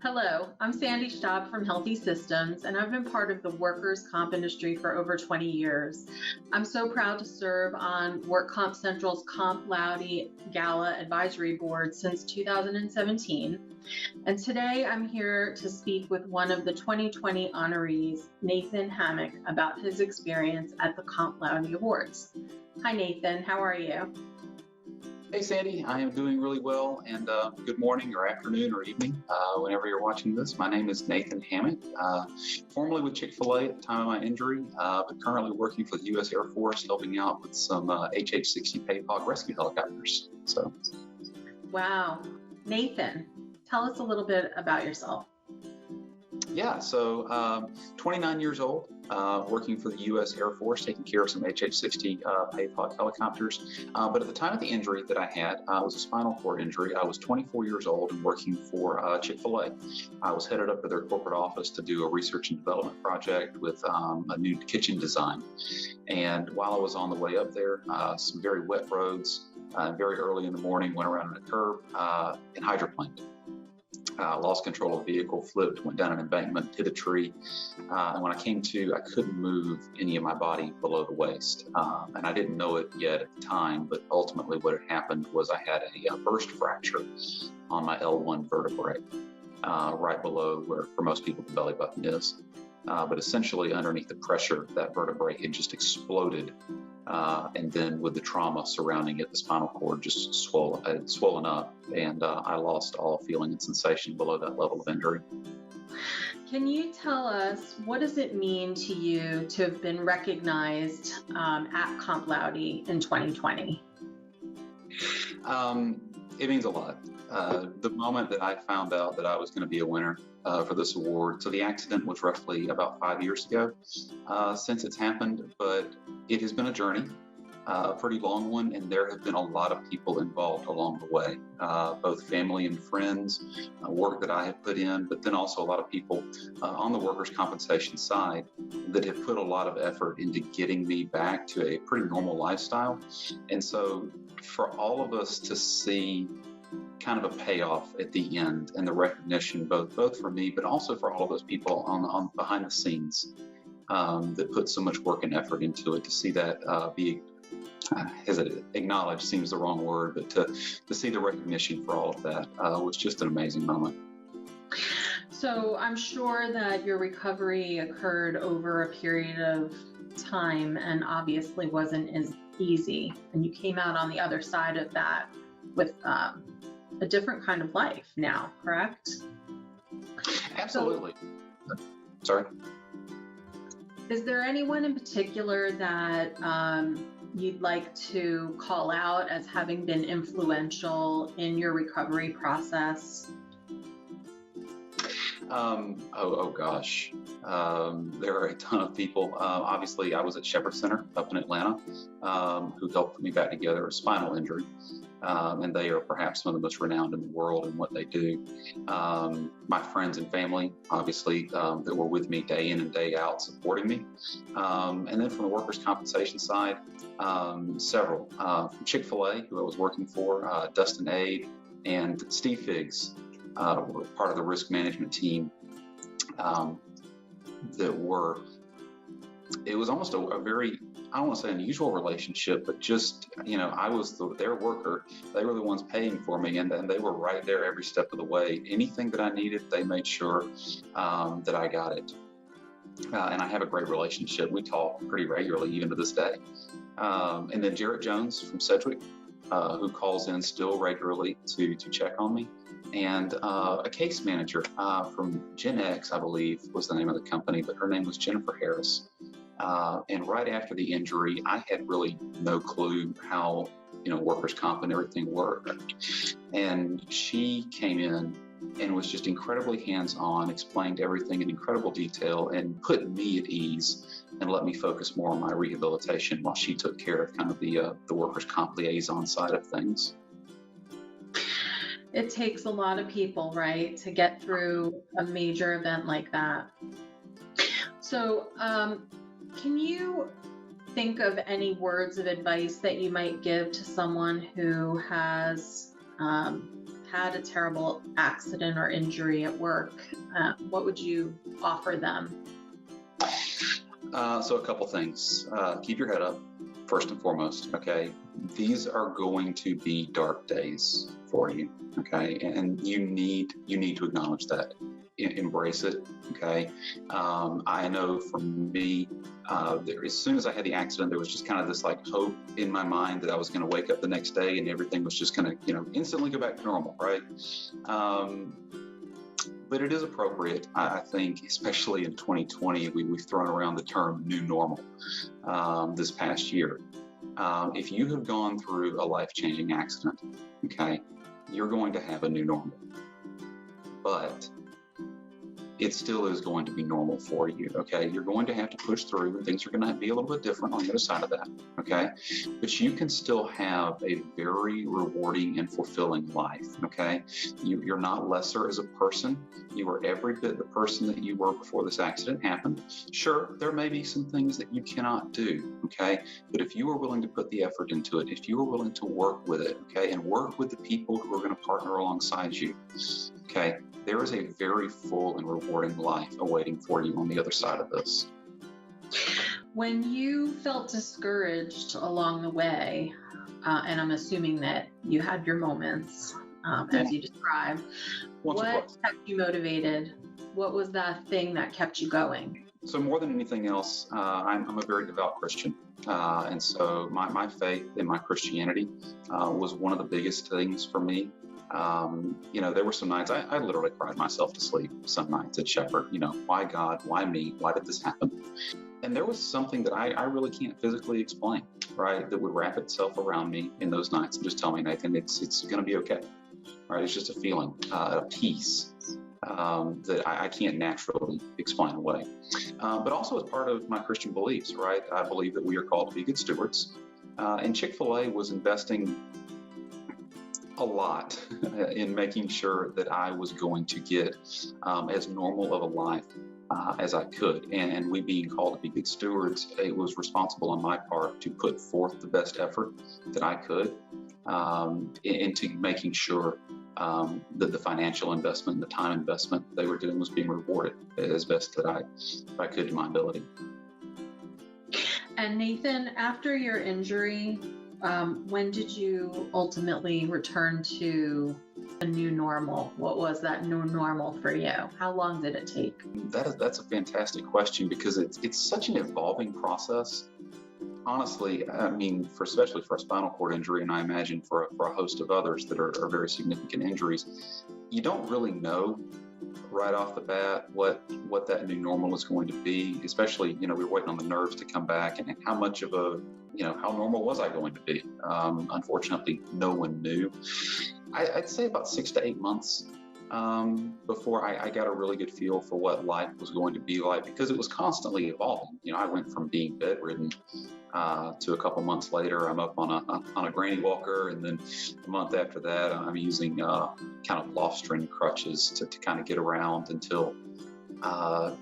Hello, I'm Sandy Shtab from Healthy Systems, and I've been part of the workers' comp industry for over 20 years. I'm so proud to serve on Work Comp Central's Comp Laude Gala Advisory Board since 2017. And today I'm here to speak with one of the 2020 honorees, Nathan Hammack, about his experience at the Comp Laude Awards. Hi, Nathan. How are you? Hey, Sandy, I am doing really well, and good morning or afternoon or evening, whenever you're watching this. My name is Nathan Hammack, formerly with Chick-fil-A at the time of my injury, but currently working for the U.S. Air Force, helping out with some HH-60 PAPOG rescue helicopters. Wow. Nathan, tell us a little bit about yourself. Yeah, so 29 years old, working for the U.S. Air Force, taking care of some HH-60 PAPOG helicopters. But at the time of the injury that I had, it was a spinal cord injury. I was 24 years old and working for Chick-fil-A. I was headed up to their corporate office to do a research and development project with a new kitchen design. And while I was on the way up there, some very wet roads, very early in the morning, went around a curb and hydroplaned. Lost control of the vehicle, flipped, went down an embankment, hit a tree, and when I came to, I couldn't move any of my body below the waist, and I didn't know it yet at the time, but ultimately what had happened was I had a burst fracture on my L1 vertebrae, right below where, for most people, the belly button is. But essentially underneath the pressure, that vertebrae had just exploded. And then with the trauma surrounding it, the spinal cord just swollen up, and I lost all feeling and sensation below that level of injury. Can you tell us, what does it mean to you to have been recognized at Comp Laude in 2020? It means a lot. The moment that I found out that I was going to be a winner for this award, so the accident was roughly about 5 years ago since it's happened, but it has been a journey, a pretty long one, and there have been a lot of people involved along the way, both family and friends, work that I have put in, but then also a lot of people on the workers' compensation side that have put a lot of effort into getting me back to a pretty normal lifestyle. And so for all of us to see kind of a payoff at the end and the recognition, both for me, but also for all of those people on behind the scenes that put so much work and effort into it, to see that be acknowledged seems the wrong word, but to see the recognition for all of that was just an amazing moment. So I'm sure that your recovery occurred over a period of time and obviously wasn't as easy, and you came out on the other side of that with a different kind of life now, correct? Absolutely. Sorry. Is there anyone in particular that you'd like to call out as having been influential in your recovery process? Oh gosh. There are a ton of people. Obviously, I was at Shepherd Center up in Atlanta, who helped put me back together, a spinal injury. And they are perhaps some of the most renowned in the world in what they do. My friends and family, obviously, that were with me day in and day out supporting me. And then from the workers' compensation side, several. From Chick-fil-A, who I was working for, Dustin Aid and Steve Figgs were part of the risk management team it was almost a very, I don't want to say unusual relationship, but just, I was their worker. They were the ones paying for me, and they were right there every step of the way. Anything that I needed, they made sure that I got it. And I have a great relationship. We talk pretty regularly, even to this day. And then Jarrett Jones from Sedgwick, who calls in still regularly to check on me. And a case manager from Gen X, I believe, was the name of the company, but her name was Jennifer Harris. And right after the injury, I had really no clue how, workers' comp and everything worked. And she came in and was just incredibly hands-on, explained everything in incredible detail, and put me at ease and let me focus more on my rehabilitation while she took care of kind of the workers' comp liaison side of things. It takes a lot of people, right, to get through a major event like that. So can you think of any words of advice that you might give to someone who has had a terrible accident or injury at work, what would you offer them? So a couple things. Keep your head up, first and foremost, okay? These are going to be dark days for you, okay? And you need to acknowledge that. Embrace it, okay? I know for me, as soon as I had the accident, there was just kind of this like hope in my mind that I was going to wake up the next day and everything was just going to, instantly go back to normal, right? But it is appropriate, I think, especially in 2020, we've thrown around the term new normal this past year. If you have gone through a life-changing accident, okay, you're going to have a new normal. But it still is going to be normal for you, okay? You're going to have to push through, and things are going to be a little bit different on the other side of that, okay? But you can still have a very rewarding and fulfilling life, okay? You're not lesser as a person. You are every bit the person that you were before this accident happened. Sure, there may be some things that you cannot do, okay? But if you are willing to put the effort into it, if you are willing to work with it, okay, and work with the people who are going to partner alongside you, okay, there is a very full and rewarding life awaiting for you on the other side of this. When you felt discouraged along the way, and I'm assuming that you had your moments, as you described, what kept you motivated? What was that thing that kept you going? So more than anything else, I'm a very devout Christian. And so my faith in my Christianity was one of the biggest things for me. There were some nights I literally cried myself to sleep some nights at Shepherd. Why God? Why me? Why did this happen? And there was something that I really can't physically explain, right? That would wrap itself around me in those nights and just tell me, Nathan, it's going to be okay, right? It's just a feeling, a peace that I can't naturally explain away. But also as part of my Christian beliefs, right? I believe that we are called to be good stewards. And Chick-fil-A was investing a lot in making sure that I was going to get as normal of a life as I could. And we being called to be good stewards, it was responsible on my part to put forth the best effort that I could into making sure that the financial investment and the time investment they were doing was being rewarded as best that I could to my ability. And Nathan, after your injury, when did you ultimately return to a new normal? What was that new normal for you? How long did it take? That's a fantastic question because it's such an evolving process. Honestly, I mean, especially for a spinal cord injury, and I imagine for a host of others that are very significant injuries, you don't really know right off the bat what that new normal is going to be, especially, we're waiting on the nerves to come back and how much of how normal was I going to be? Unfortunately, no one knew. I'd say about 6 to 8 months before I got a really good feel for what life was going to be like because it was constantly evolving. I went from being bedridden to a couple months later, I'm up on a granny walker, and then a month after that, I'm using kind of loft-string crutches to kind of get around until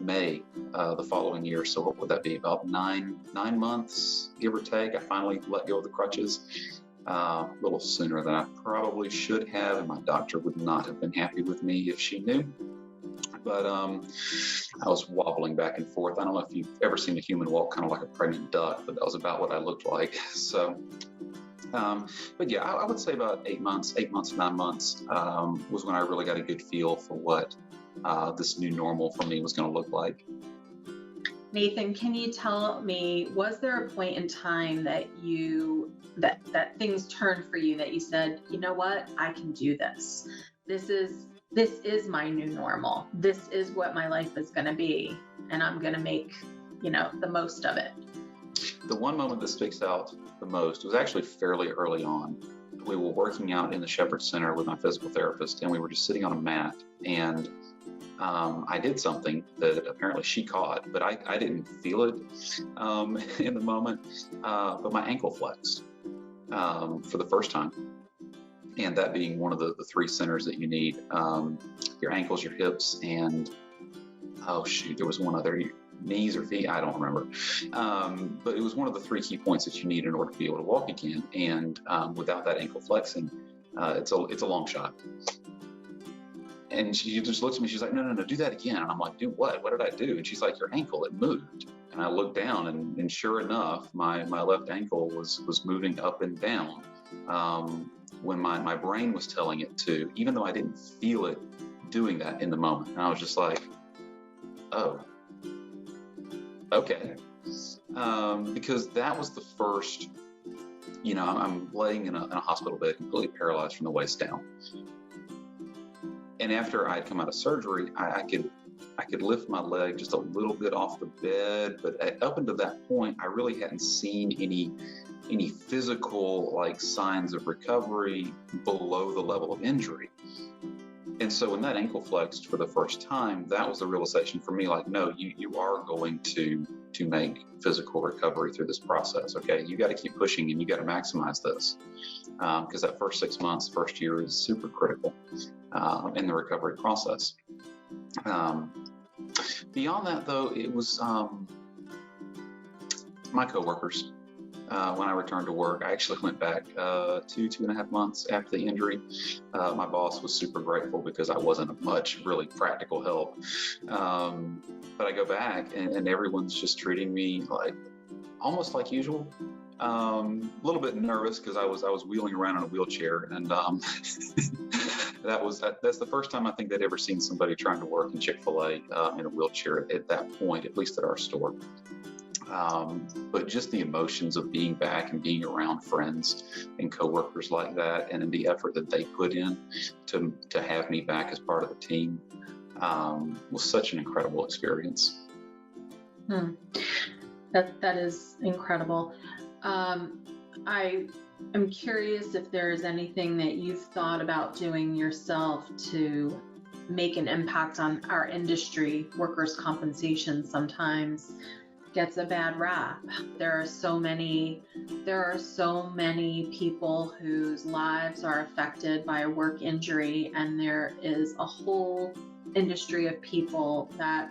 May the following year. So what would that be? About nine months, give or take. I finally let go of the crutches a little sooner than I probably should have, and my doctor would not have been happy with me if she knew. But I was wobbling back and forth. I don't know if you've ever seen a human walk kind of like a pregnant duck, but that was about what I looked like. So, but yeah, I would say about 8 months, 9 months was when I really got a good feel for what this new normal for me was going to look like. Nathan, can you tell me, was there a point in time that that things turned for you, that you said, you know what, I can do this. This is my new normal. This is what my life is going to be, and I'm going to make, the most of it. The one moment that sticks out the most was actually fairly early on. We were working out in the Shepherd Center with my physical therapist, and we were just sitting on a mat, and I did something that apparently she caught, but I didn't feel it in the moment, but my ankle flexed for the first time. And that being one of the 3 centers that you need, your ankles, your hips, and, there was one other, knees or feet, I don't remember. But it was one of the 3 key points that you need in order to be able to walk again. And without that ankle flexing, It's a long shot. And she just looks at me. She's like, no, do that again. And I'm like, do what? What did I do? And she's like, your ankle, it moved. And I looked down, and sure enough, my left ankle was moving up and down when my brain was telling it to, even though I didn't feel it doing that in the moment. And I was just like, oh, okay. Because that was the first, I'm laying in a hospital bed, completely paralyzed from the waist down. And after I'd come out of surgery, I could lift my leg just a little bit off the bed, but up until that point, I really hadn't seen any physical signs of recovery below the level of injury. And so when that ankle flexed for the first time, that was the realization for me, no, you are going to make physical recovery through this process. Okay, you got to keep pushing and you got to maximize this, because that first 6 months, first year is super critical in the recovery process. Beyond that, though, it was my coworkers. When I returned to work, I actually went back 2.5 months after the injury. My boss was super grateful because I wasn't of much really practical help. But I go back and everyone's just treating me almost like usual. A little bit nervous because I was wheeling around in a wheelchair, and that's the first time I think they'd ever seen somebody trying to work in Chick-fil-A in a wheelchair at that point, at least at our store. But just the emotions of being back and being around friends and coworkers like that, and the effort that they put in to have me back as part of the team was such an incredible experience. That is incredible. I am curious if there is anything that you've thought about doing yourself to make an impact on our industry. Workers' compensation sometimes gets a bad rap. There are so many people whose lives are affected by a work injury, and there is a whole industry of people that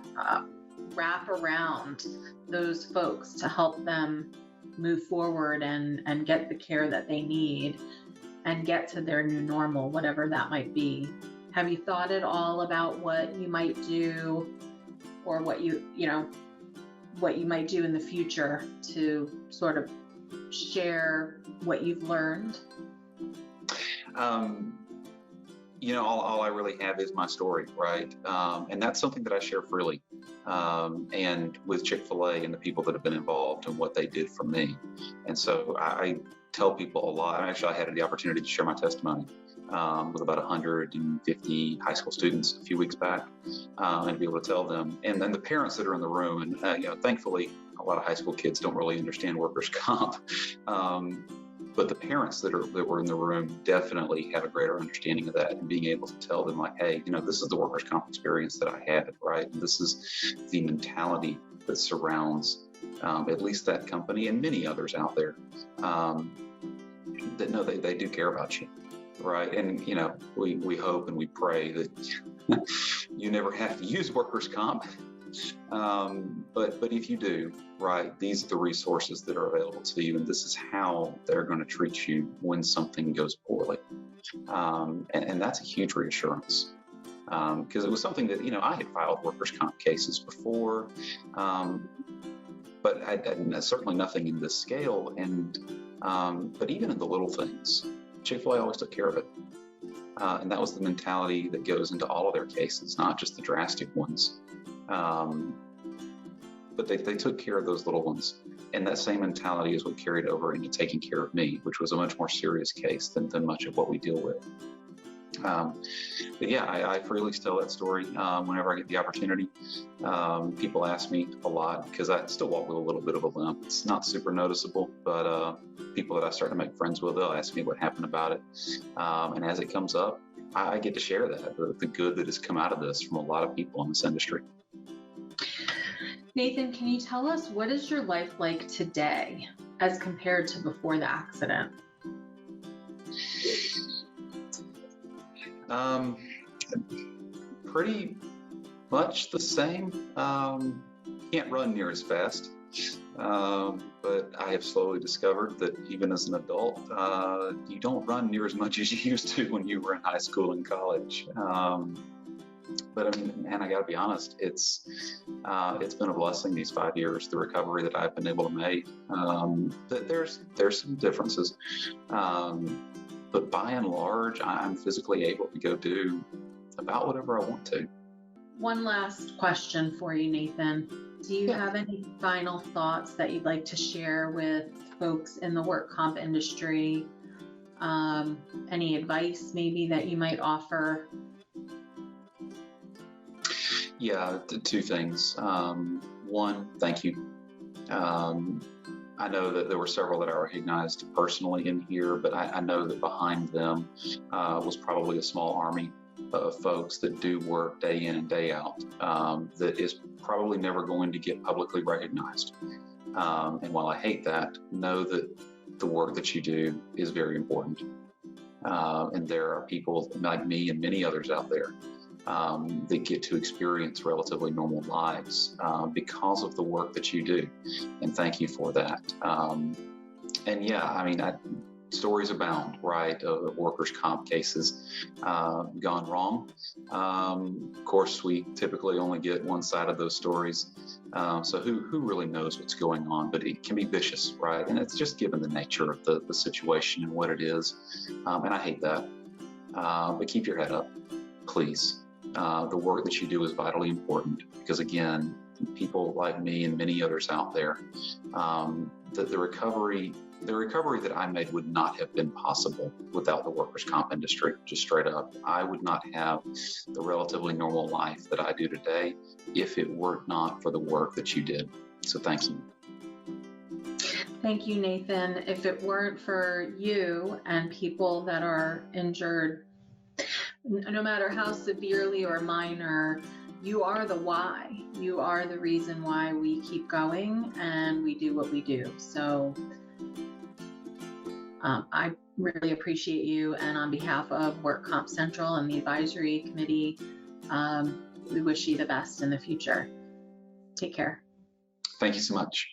wrap around those folks to help them move forward and get the care that they need and get to their new normal, whatever that might be. Have you thought at all about what you might do, or what you might do in the future to sort of share what you've learned? All I really have is my story, right? And that's something that I share freely. And with Chick-fil-A and the people that have been involved and what they did for me. And so I tell people a lot. Actually, I had the opportunity to share my testimony with about 150 high school students a few weeks back, and be able to tell them. And then the parents that are in the room, and thankfully, a lot of high school kids don't really understand workers' comp. But the parents that were in the room definitely have a greater understanding of that, and being able to tell them hey, this is the workers' comp experience that I had, right? And this is the mentality that surrounds at least that company and many others out there that know they do care about you, right? And we hope and we pray that you never have to use workers' comp. But if you do, right, these are the resources that are available to you, and this is how they're going to treat you when something goes poorly. And that's a huge reassurance, because it was something that, I had filed workers' comp cases before, but I certainly nothing in this scale. But even in the little things, Chick-fil-A always took care of it. And that was the mentality that goes into all of their cases, not just the drastic ones. But they took care of those little ones. And that same mentality is what carried over into taking care of me, which was a much more serious case than much of what we deal with. But yeah, I freely tell that story whenever I get the opportunity. People ask me a lot, because I still walk with a little bit of a limp. It's not super noticeable, but people that I start to make friends with, they'll ask me what happened about it. And as it comes up, I get to share that, the good that has come out of this from a lot of people in this industry. Nathan, can you tell us, what is your life like today as compared to before the accident? Pretty much the same. Can't run near as fast. But I have slowly discovered that even as an adult, you don't run near as much as you used to when you were in high school and college. But I mean, man, I got to be honest, it's been a blessing these 5 years, the recovery that I've been able to make. There's some differences, but by and large, I'm physically able to go do about whatever I want to. One last question for you, Nathan. Do you have any final thoughts that you'd like to share with folks in the work comp industry? Any advice maybe that you might offer? Yeah, two things. One, thank you. I know that there were several that I recognized personally in here, but I know that behind them was probably a small army of folks that do work day in and day out that is probably never going to get publicly recognized. And while I hate that, know that the work that you do is very important. And there are people like me and many others out there that get to experience relatively normal lives because of the work that you do. And thank you for that. And yeah, I mean, stories abound, right, of workers' comp cases gone wrong. Of course, we typically only get one side of those stories. So who really knows what's going on? But it can be vicious, right? And it's just given the nature of the situation and what it is. And I hate that. But keep your head up, please. The work that you do is vitally important because, again, people like me and many others out there, the recovery that I made would not have been possible without the workers' comp industry, just straight up. I would not have the relatively normal life that I do today if it were not for the work that you did. So thank you. Thank you, Nathan. If it weren't for you and people that are injured, no matter how severely or minor, you are the why. You are the reason why we keep going and we do what we do. So I really appreciate you. And on behalf of Work Comp Central and the advisory committee, we wish you the best in the future. Take care. Thank you so much.